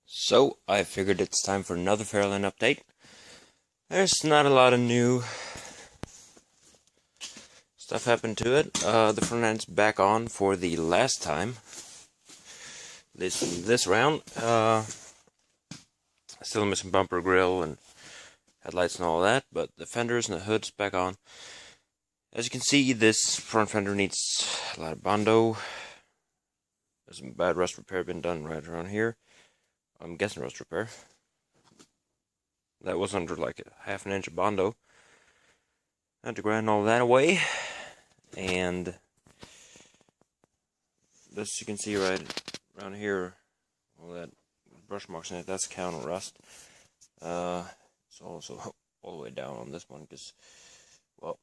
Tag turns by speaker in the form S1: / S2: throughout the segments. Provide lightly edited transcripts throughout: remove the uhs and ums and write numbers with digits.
S1: So, I figured it's time for another Fairlane update. There's not a lot of new stuff happened to it. The front end's back on for the last time. This round. Still missing bumper grill and headlights and all that, but the fenders and the hood's back on. As you can see, this front fender needs a lot of Bondo. There's some bad rust repair been done right around here. I'm guessing rust repair. That was under like a half an inch of Bondo. I had to grind all that away. And this you can see right around here, all that brush marks in it, that's counter rust. It's also all the way down on this one because, well,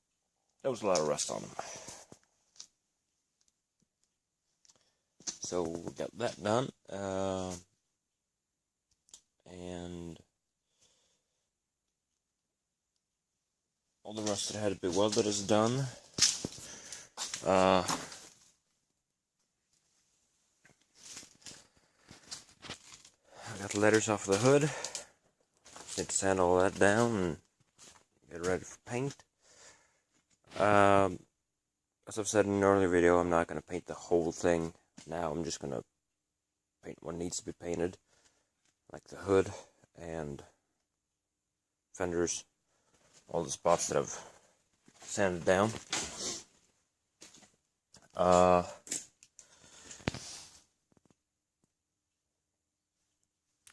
S1: there was a lot of rust on them. So we got that done. And all the rust that had to be welded is done. I got the letters off the hood. Need to sand all that down and get ready for paint. As I've said in an earlier video, I'm not going to paint the whole thing now. I'm just going to paint what needs to be painted, like the hood and fenders, all the spots that I've sanded down. I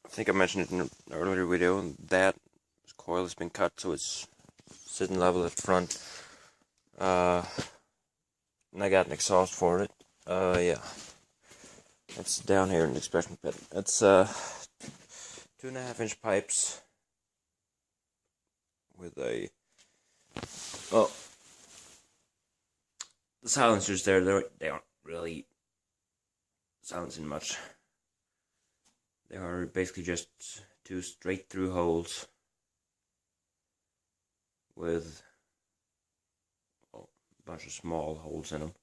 S1: think I mentioned it in an earlier video, that coil has been cut so it's sitting level at the front. And I got an exhaust for it. Yeah. It's down here in the expression pit. It's 2.5 inch pipes with a, well, the silencers there, they aren't really silencing much. They are basically just two straight through holes with a bunch of small holes in them.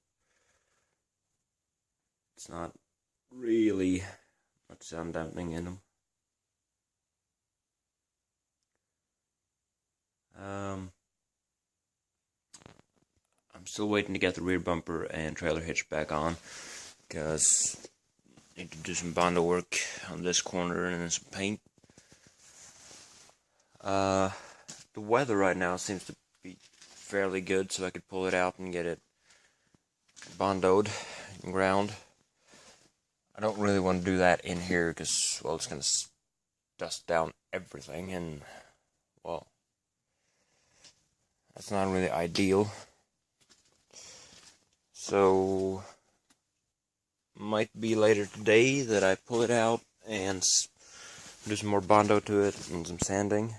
S1: It's not really much sound dampening in them. I'm still waiting to get the rear bumper and trailer hitch back on because I need to do some Bondo work on this corner and then some paint. The weather right now seems to be fairly good, so I could pull it out and get it Bondoed and ground. I don't really want to do that in here because, well, it's going to dust down everything, and, well, that's not really ideal. So, might be later today that I pull it out and do some more Bondo to it and some sanding.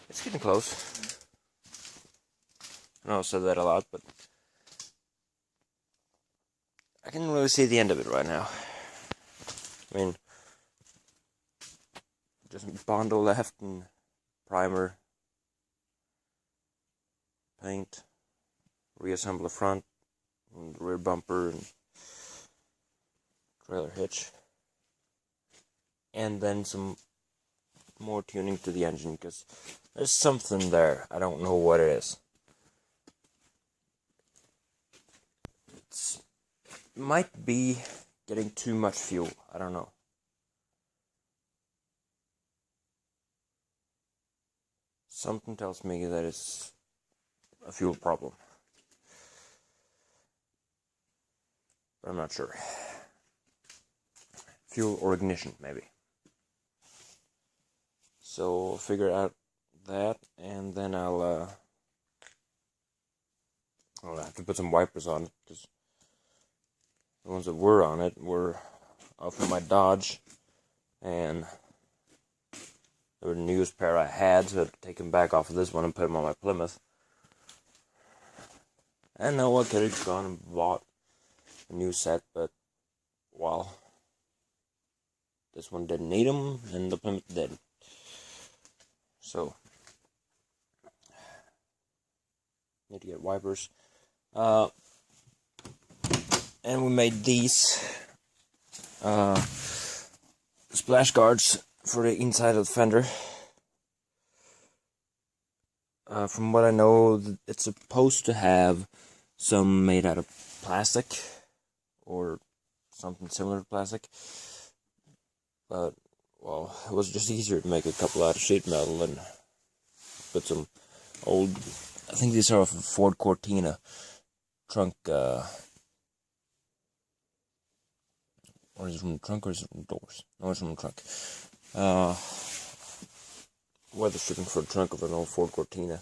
S1: It's getting close. I know I've said that a lot, but I can really see the end of it right now. I mean, just Bondo left and primer, paint, reassemble the front and rear bumper and trailer hitch, and then some more tuning to the engine because there's something there. I don't know what it is. It might be getting too much fuel. I don't know. Something tells me that it's a fuel problem, but I'm not sure. Fuel or ignition, maybe. So I'll figure out that, and then I'll have to put some wipers on it because the ones that were on it were off of my Dodge, and they were the newest pair I had, so I had to take them back off of this one and put them on my Plymouth. And now I could have gone and bought a new set, but, well, this one didn't need them, and the Plymouth did. So, need to get wipers. Uh, and we made these splash guards for the inside of the fender. From what I know, it's supposed to have some made out of plastic or something similar to plastic, but well, it was just easier to make a couple out of sheet metal and put some old, I think these are off of Ford Cortina trunk, or is it from the trunk or is it from the doors? No, it's from the trunk. Weather stripping for the trunk of an old Ford Cortina.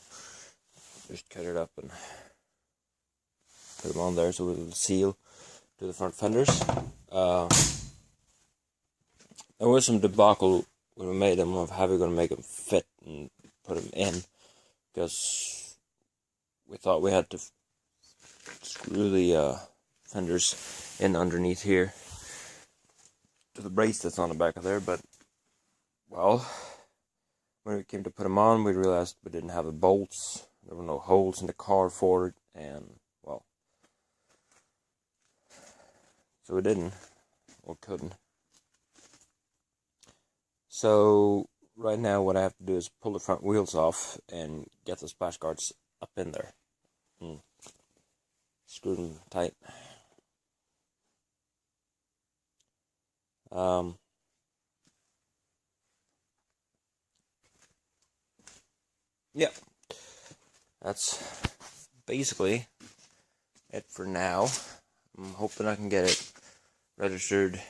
S1: Just cut it up and put them on there so it'll seal to the front fenders. There was some debacle when we made them of how we're going to make them fit and put them in, because we thought we had to screw the fenders in underneath here to the brace that's on the back of there, but well, when we came to put them on, we realized we didn't have the bolts. There were no holes in the car for it, and well, so we didn't, or couldn't. So right now what I have to do is pull the front wheels off and get the splash guards up in there and screw them tight. Yeah, that's basically it for now. I'm hoping I can get it registered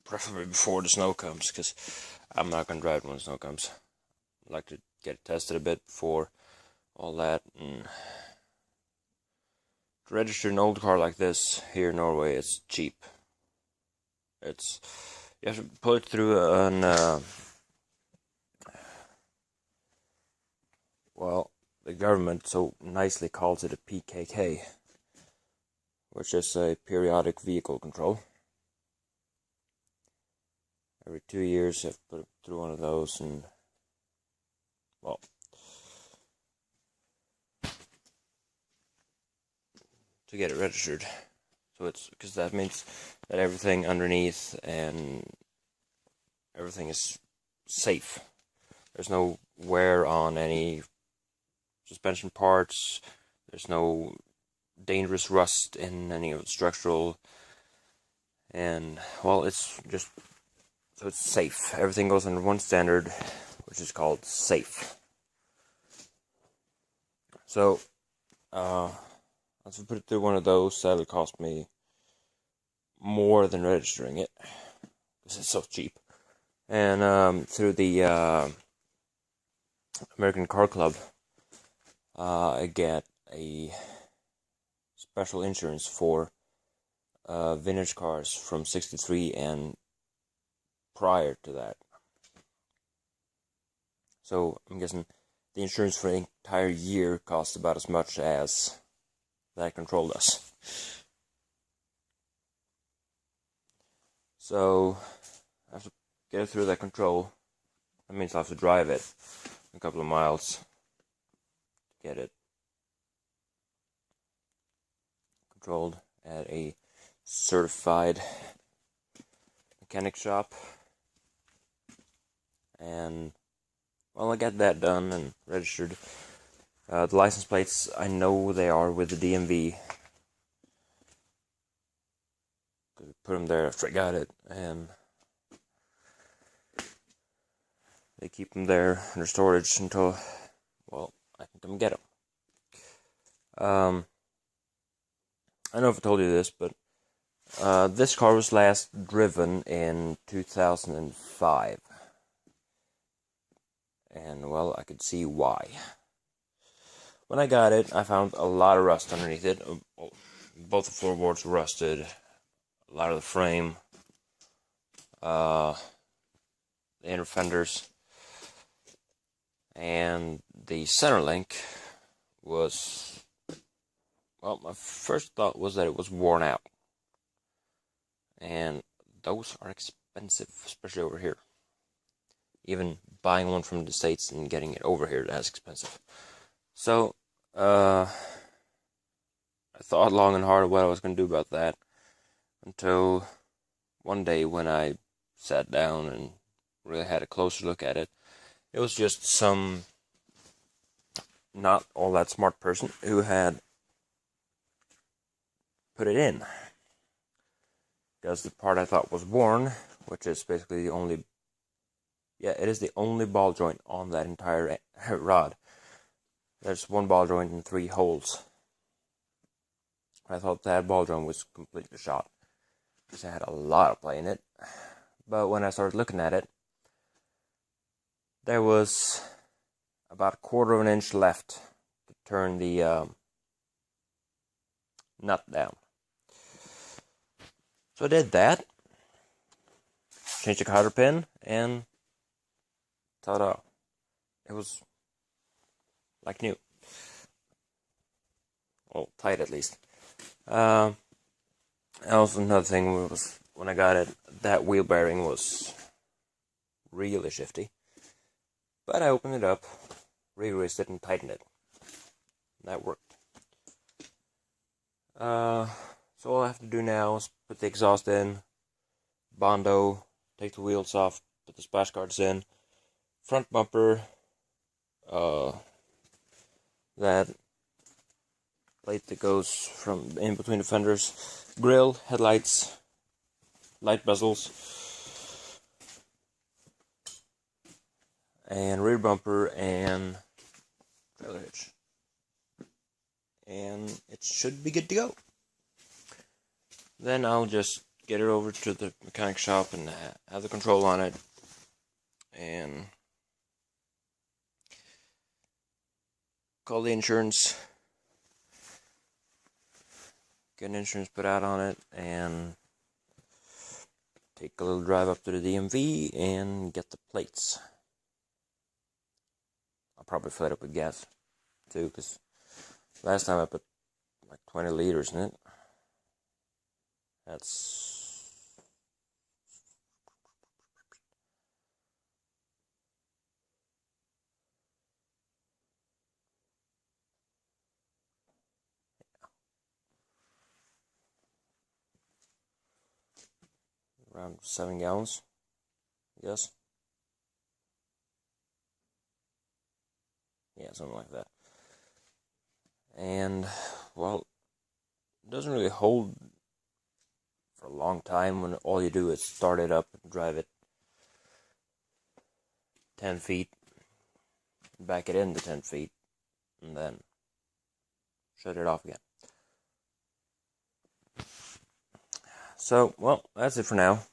S1: preferably before the snow comes, because I'm not going to drive it when the snow comes. I'd like to get it tested a bit before all that. And to register an old car like this here in Norway, it's cheap. You have to put it through well, the government so nicely calls it a PKK, which is a periodic vehicle control. Every 2 years you have to put it through one of those, and well, to get it registered. So it's because that means that everything underneath and everything is safe. There's no wear on any suspension parts. There's no dangerous rust in any of the structural. And well, it's just so it's safe. Everything goes under one standard, which is called safe. So once we put it through one of those, that'll cost me more than registering it, because it's so cheap. And through the American Car Club, I get a special insurance for vintage cars from '63 and prior to that. So I'm guessing the insurance for the entire year costs about as much as that control does. So I have to get it through that control. That means I have to drive it a couple of miles to get it controlled at a certified mechanic shop. And well, I got that done and registered. The license plates, I know they are with the DMV. Put them there after I got it, and they keep them there under storage until, well, I can come get them. I don't know if I told you this, but this car was last driven in 2005. And, well, I could see why. When I got it, I found a lot of rust underneath it. Both the floorboards were rusted. A lot of the frame. The inner fenders. And the center link was, well, my first thought was that it was worn out. And those are expensive, especially over here. Even buying one from the States and getting it over here, that's expensive. So, thought long and hard what I was going to do about that until one day when I sat down and really had a closer look at it. It was just some not all that smart person who had put it in. Because the part I thought was worn, which is basically the only, it is the only ball joint on that entire rod. There's one ball joint and 3 holes. I thought that ball joint was completely shot, because it had a lot of play in it. But when I started looking at it, there was about 1/4 of an inch left to turn the nut down. So I did that, changed the cotter pin, and ta-da! It was like new. Well, tight at least. Also, another thing was when I got it, that wheel bearing was really shifty. But I opened it up, re-greased it, and tightened it. That worked. So all I have to do now is put the exhaust in, Bondo, take the wheels off, put the splash guards in, front bumper, that plate that goes from in between the fenders, grill, headlights, light bezels, and rear bumper and trailer hitch. And it should be good to go. Then I'll just get it over to the mechanic shop and have the control on it, and call the insurance, get an insurance put out on it, and take a little drive up to the DMV and get the plates. I'll probably fill it up with gas too, because last time I put like 20 liters in it. That's around 7 gallons, I guess. Yeah, something like that. And, well, it doesn't really hold for a long time when all you do is start it up and drive it 10 feet, back it into 10 feet, and then shut it off again. So, well, that's it for now.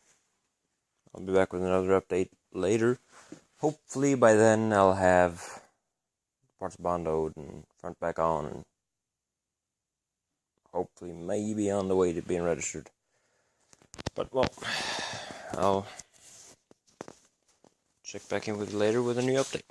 S1: I'll be back with another update later. Hopefully by then I'll have parts bondoed and front back on, and hopefully maybe on the way to being registered. But, well, I'll check back in with you later with a new update.